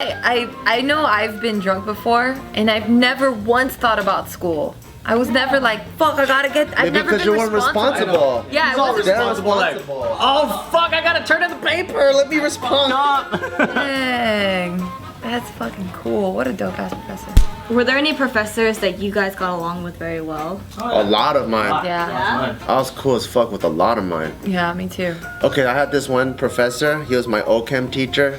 I know I've been drunk before, and I've never once thought about school. I was never like, fuck, I gotta get. I've never because been you weren't responsible. Yeah, I wasn't responsible. Like, oh fuck, I gotta turn in the paper. Let me respond. Dang, that's fucking cool. What a dope ass professor. Were there any professors that you guys got along with very well? A lot of mine. Yeah. I was cool as fuck with a lot of mine. Yeah, me too. Okay, I had this one professor. He was my OChem teacher.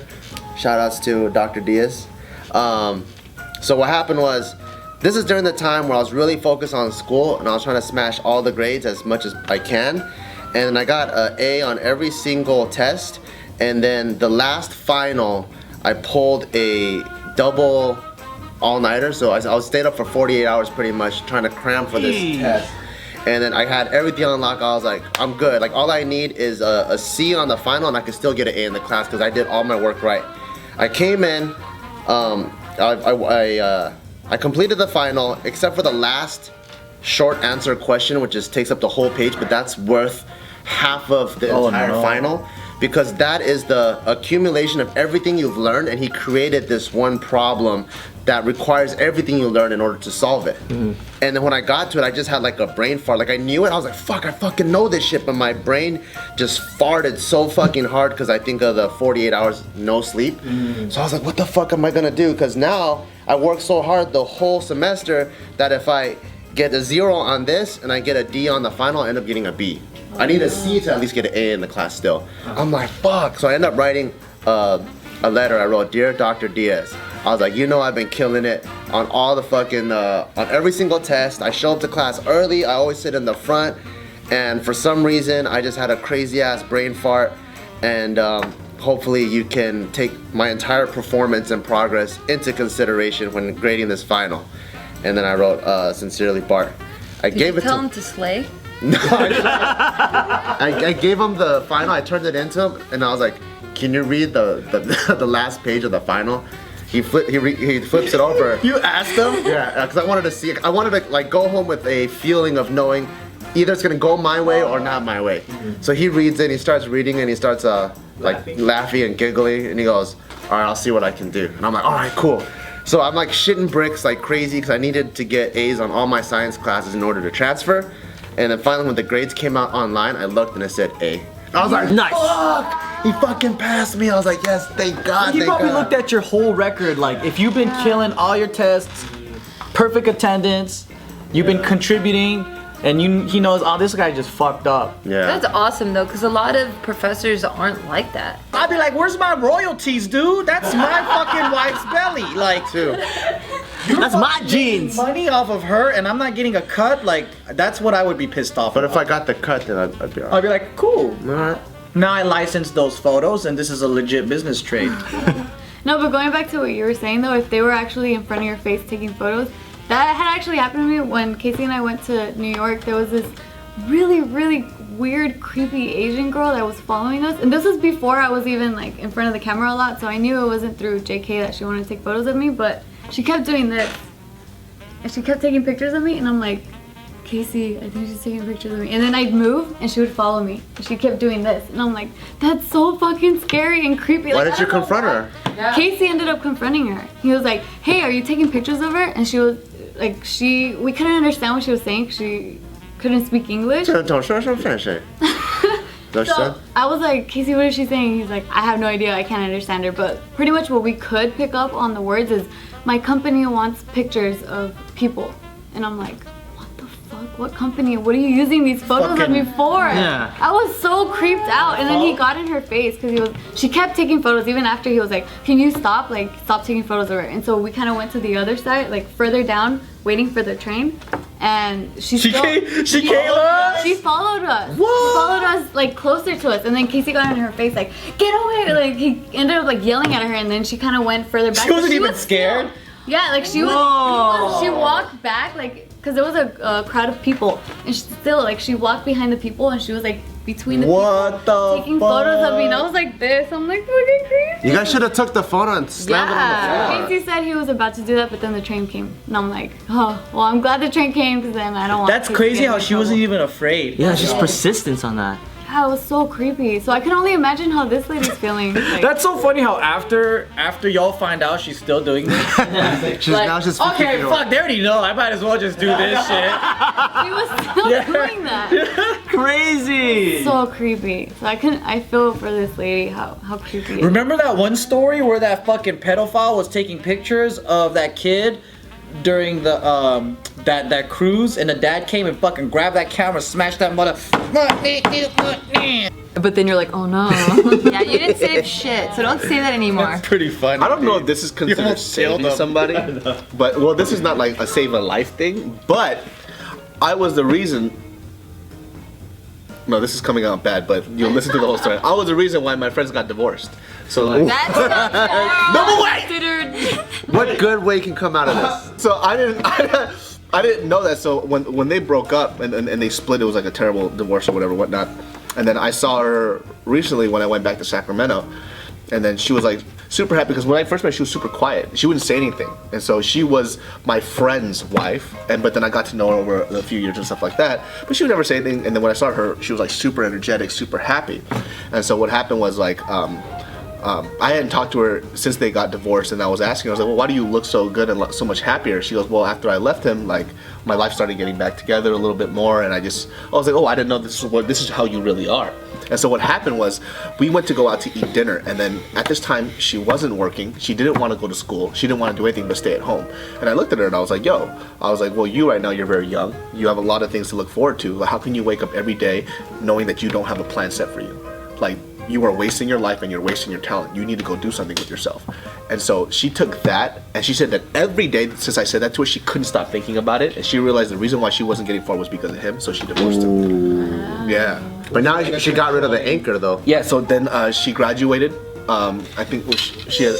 Shout outs to Dr. Diaz. So what happened was, this is during the time where I was really focused on school and I was trying to smash all the grades as much as I can. And I got an A on every single test. And then the last final, I pulled a double all-nighter. So I stayed up for 48 hours pretty much trying to cram for this test. And then I had everything on lock. I was like, I'm good. Like, all I need is a C on the final and I can still get an A in the class because I did all my work right. I came in, I completed the final except for the last short answer question, which just takes up the whole page, but that's worth half of the entire final, because that is the accumulation of everything you've learned, and he created this one problem that requires everything you learn in order to solve it. And then when I got to it, I just had like a brain fart. Like, I knew it, I was like, fuck, I fucking know this shit, but my brain just farted so fucking hard because I think of the 48 hours no sleep. So I was like, what the fuck am I gonna do? Because now I worked so hard the whole semester that if I get a 0 on this and I get a D on the final, I end up getting a B. I need a C to at least get an A in the class still. I'm like, fuck. So I end up writing a letter. I wrote, Dear Dr. Diaz. I was like, you know, I've been killing it on all the fucking, on every single test. I show up to class early. I always sit in the front. And for some reason, I just had a crazy ass brain fart. And hopefully you can take my entire performance and progress into consideration when grading this final. And then I wrote, sincerely, Bart. I gave it to Tell him to slay. No, I gave him the final. I turned it into him, and I was like, "Can you read the last page of the final?" He flips it over. You asked him? Yeah, because I wanted to see. I wanted to like go home with a feeling of knowing either it's gonna go my way or not my way. So he reads it. He starts reading, and he starts like laughing and giggling, and he goes, "All right, I'll see what I can do." And I'm like, "All right, cool." So I'm like shitting bricks like crazy because I needed to get A's on all my science classes in order to transfer. And then finally when the grades came out online, I looked and it said A. I was like, nice. Fuck! He fucking passed me. I was like, yes, thank God, He probably looked at your whole record, like if you've been killing all your tests, perfect attendance, you've been contributing, and he knows, oh, this guy just fucked up. Yeah. That's awesome though, because a lot of professors aren't like that. I'd be like, where's my royalties, dude? That's my fucking wife's belly. Like, that's my jeans. Money off of her, and I'm not getting a cut. Like, that's what I would be pissed off But about. if I got the cut, then I'd be all right. I'd be like, cool. All right. Now I licensed those photos, and this is a legit business trade. No, but going back to what you were saying though, if they were actually in front of your face taking photos, that had actually happened to me when Casey and I went to New York. There was this really, really weird, creepy Asian girl that was following us. And this was before I was even like in front of the camera a lot, so I knew it wasn't through JK that she wanted to take photos of me, but she kept doing this. And she kept taking pictures of me, and I'm like, Casey, I think she's taking pictures of me. And then I'd move, and she would follow me. And she kept doing this. And I'm like, that's so fucking scary and creepy. Why like, did you confront her? Yeah. Casey ended up confronting her. He was like, hey, are you taking pictures of her? And she was like, we couldn't understand what she was saying. She couldn't speak English. So I was like, Casey, what is she saying? He's like, I have no idea, I can't understand her. But pretty much what we could pick up on the words is, my company wants pictures of people. And I'm like, what the fuck? What company? What are you using these photos of me for? Yeah. I was so creeped out. And then he got in her face because she kept taking photos even after he was like, can you stop? Like, stop taking photos of her. And so we kind of went to the other side, like further down, waiting for the train. And she followed us? She followed us. What? She followed us like closer to us, and then Casey got in her face like, get away! Like he ended up like yelling at her, and then she kind of went further back. She wasn't even scared? Yeah, like she was, she walked back like, cause there was a crowd of people, and she walked behind the people, and she was like between the people taking photos of me, and I was like this. I'm like fucking crazy. You guys should have took the photo and slammed it on the floor. Casey said he was about to do that, but then the train came, and I'm like, oh, well, I'm glad the train came, because then I don't want. That's crazy how she wasn't even afraid. Yeah, it's just persistence on that. Yeah, it was so creepy. So I can only imagine how this lady's feeling. Like, That's so funny how after y'all find out she's still doing this. Now she's okay, fuck, they already know. I might as well just do this shit. she was still doing that. Crazy. So creepy. So I feel for this lady how creepy it is. Remember that one story where that fucking pedophile was taking pictures of that kid during the that cruise, and the dad came and fucking grabbed that camera, smashed that mother. But then you're like, oh no. Yeah, you didn't save shit, so don't say that anymore. That's pretty funny. I don't know if this is considered almost sailed saving up. somebody, but well, this is not like a save a life thing. But I was the reason. No, this is coming out bad, but you'll listen to the whole story. I was the reason why my friends got divorced. So like, That's not no way. considered. What good way can come out of this? So I didn't know that. So when they broke up and they split, it was like a terrible divorce or whatever, whatnot. And then I saw her recently when I went back to Sacramento, and then she was like super happy because when I first met, she was super quiet. She wouldn't say anything, and so she was my friend's wife. But then I got to know her over a few years and stuff like that. But she would never say anything. And then when I saw her, she was like super energetic, super happy. And so what happened was like. I hadn't talked to her since they got divorced, and I was asking her, I was like, well, why do you look so good and so much happier? She goes, well, after I left him, like, my life started getting back together a little bit more, and I was like, oh, I didn't know this is how you really are. And so what happened was, we went to go out to eat dinner, and then at this time, she wasn't working, she didn't want to go to school, she didn't want to do anything but stay at home. And I looked at her and I was like, well, you right now, you're very young, you have a lot of things to look forward to. Like, how can you wake up every day knowing that you don't have a plan set for you? Like, you are wasting your life and you're wasting your talent. You need to go do something with yourself. And so she took that, and she said that every day since I said that to her, she couldn't stop thinking about it, and she realized the reason why she wasn't getting far was because of him, so she divorced him. Yeah. But now she got rid of the anchor though. Yeah, so then she graduated. I think she had,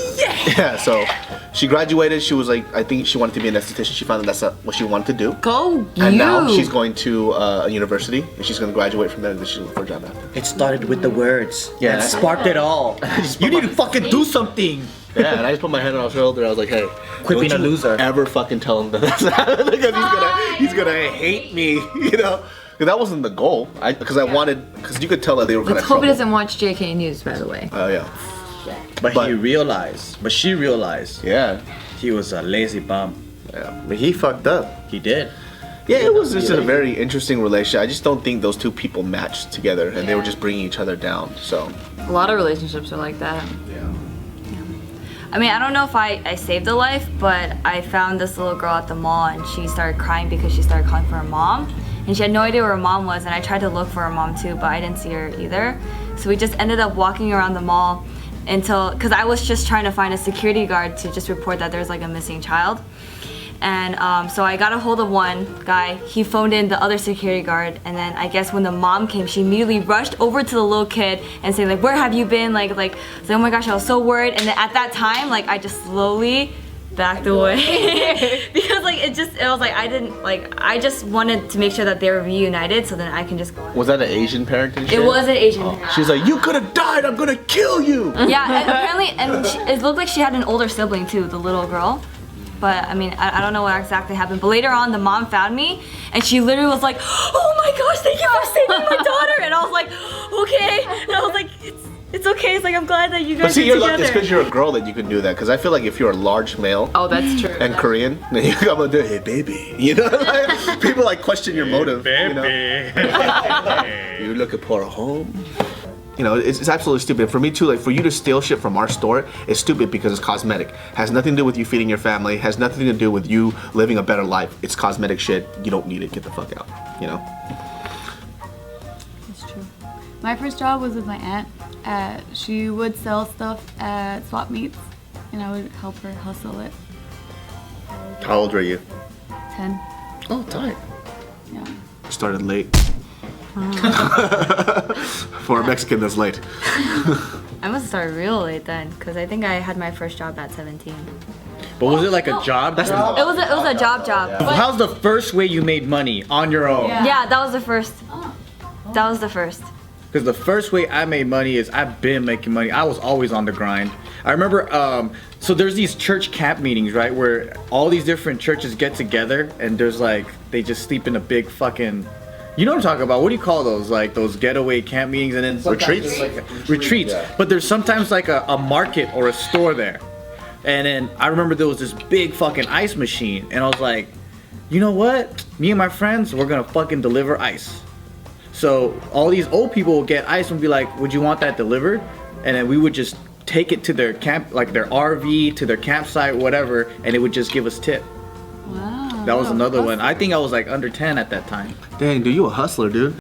yeah, so she graduated. She was like, I think she wanted to be an esthetician. She found that that's what she wanted to do. Go you. And now she's going to a university, and she's going to graduate from there, and then she'll look for a job after. It started with the words. Yeah, that sparked it all. You need to fucking do something. Yeah, and I just put my hand on her shoulder. I was like, hey, quit being a loser. Ever fucking tell him that that's happening, because he's gonna hate me, you know? Because that wasn't the goal. Because you could tell that they were kind of. Let's hope he doesn't watch JKNEWS, by the way. Oh yeah. But she realized. Yeah. He was a lazy bum. Yeah. But he fucked up. He did. Yeah, it was just a very interesting relationship. I just don't think those two people matched together, and they were just bringing each other down. So. A lot of relationships are like that. Yeah. I mean, I don't know if I saved a life, but I found this little girl at the mall, and she started crying because she started calling for her mom. And she had no idea where her mom was, and I tried to look for her mom too, but I didn't see her either. So we just ended up walking around the mall because I was just trying to find a security guard to just report that there's like a missing child. And so I got a hold of one guy, he phoned in the other security guard, and then I guess when the mom came, she immediately rushed over to the little kid and saying like, where have you been? Like, oh my gosh, I was so worried. And then at that time, like, I just slowly backed away because like I just wanted to make sure that they were reunited so then I can just go on. Was that an Asian parent and shit? It was an Asian parent. She's like, you could have died, I'm gonna kill you. Yeah, and apparently, it looked like she had an older sibling too, the little girl. But I mean, I don't know what exactly happened. But later on, the mom found me, and she literally was like, "Oh my gosh, thank you for saving my daughter!" And I was like, "Okay." And I was like, "It's okay." It's like I'm glad that you guys. But see, are you're together. lucky. It's because you're a girl that you can do that. Because I feel like if you're a large male, Oh, that's true. and Korean, then you come and do, hey baby, you know, like, people like question your motive. You know? You looking for a home? You know, it's absolutely stupid. For me too, like for you to steal shit from our store is stupid because it's cosmetic. Has nothing to do with you feeding your family. Has nothing to do with you living a better life. It's cosmetic shit. You don't need it. Get the fuck out. You know. It's true. My first job was with my aunt. She would sell stuff at swap meets, and I would help her hustle it. How old were you? 10. Oh, tight. Yeah. Started late. For a Mexican, that's late. I must have started real late then, because I think I had my first job at 17. But was it like a job? It was a job. But How's the first way you made money on your own? yeah, that was the first. That was the first. Because the first way I made money is I've been making money. I was always on the grind. I remember, so there's these church camp meetings, right? Where all these different churches get together and there's like, they just sleep in a big fucking, You know what I'm talking about? What do you call those? Like those getaway camp meetings and then Retreats? Retreats. Yeah. But there's sometimes like a market or a store there. And then I remember there was this big fucking ice machine. And I was like, you know what? Me and my friends, we're gonna fucking deliver ice. So all these old people would get ice and be like, would you want that delivered? And then we would just take it to their camp, like their RV, to their campsite, whatever, and it would just give us tip. Wow. That was another one. I think I was like under 10 at that time. Dang, dude, you a hustler, dude.